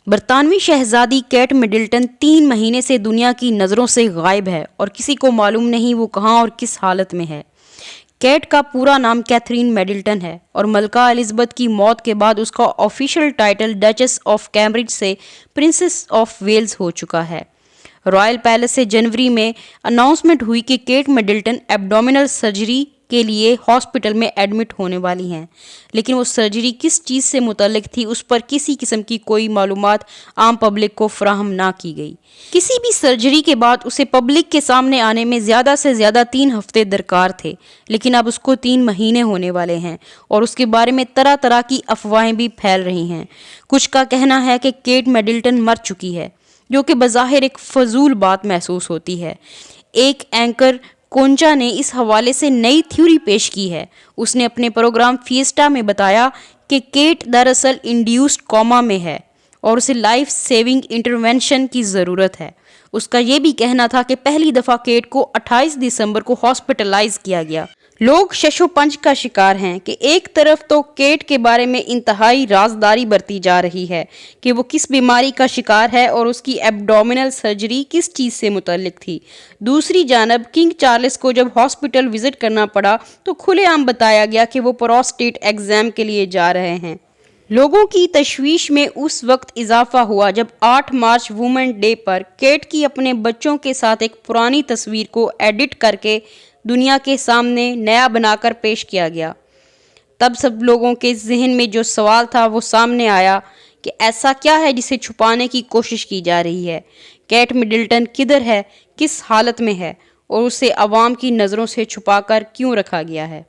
برطانوی شہزادی Kate Middleton 3 مہینے سے دنیا کی نظروں سے غائب ہے اور کسی کو معلوم نہیں وہ کہاں اور کس حالت میں ہے۔ کیٹ کا پورا نام کیتھرین مڈلٹن ہے اور ملکہ الزبتھ کی موت کے بعد اس کا official title duchess of Cambridge سے پرنسس آف ویلز ہو چکا ہے۔ رائل پیلس سے جنوری میں اناؤنسمنٹ ہوئی کہ کیٹ مڈلٹن ایبڈومینل سرجری کے لیے ہاسپٹل میں ایڈمٹ ہونے والی ہیں، لیکن وہ سرجری کس چیز سے متعلق تھی اس پر کسی قسم کی کوئی معلومات عام پبلک کو فراہم نہ کی گئی۔ کسی بھی سرجری کے بعد اسے پبلک کے سامنے آنے میں زیادہ سے زیادہ 3 ہفتے درکار تھے، لیکن اب اس کو 3 مہینے ہونے والے ہیں اور اس کے بارے میں طرح طرح کی افواہیں بھی پھیل رہی ہیں۔ کچھ کا کہنا ہے کہ کیٹ مڈلٹن مر چکی ہے، جو کہ بظاہر ایک فضول بات محسوس ہوتی ہے۔ ایک اینکر کونچا نے اس حوالے سے نئی تھیوری پیش کی ہے۔ اس نے اپنے پروگرام فیسٹا میں بتایا کہ کیٹ دراصل انڈیوسڈ کوما میں ہے اور اسے لائف سیونگ انٹرونشن کی ضرورت ہے۔ اس کا یہ بھی کہنا تھا کہ پہلی دفعہ کیٹ کو 28 دسمبر کو ہاسپٹلائز کیا گیا۔ لوگ شش و پنج کا شکار ہیں کہ ایک طرف تو کیٹ کے بارے میں انتہائی رازداری برتی جا رہی ہے کہ وہ کس بیماری کا شکار ہے اور اس کی ایبڈومینل سرجری کس چیز سے متعلق تھی، دوسری جانب کنگ چارلس کو جب ہاسپٹل وزٹ کرنا پڑا تو کھلے عام بتایا گیا کہ وہ پروسٹیٹ ایگزام کے لیے جا رہے ہیں۔ لوگوں کی تشویش میں اس وقت اضافہ ہوا جب 8 مارچ وومن ڈے پر کیٹ کی اپنے بچوں کے ساتھ ایک پرانی تصویر کو ایڈٹ کر کے دنیا کے سامنے نیا بنا کر پیش کیا گیا۔ تب سب لوگوں کے ذہن میں جو سوال تھا وہ سامنے آیا کہ ایسا کیا ہے جسے چھپانے کی کوشش کی جا رہی ہے؟ کیٹ مڈلٹن کدھر ہے، کس حالت میں ہے اور اسے عوام کی نظروں سے چھپا کر کیوں رکھا گیا ہے؟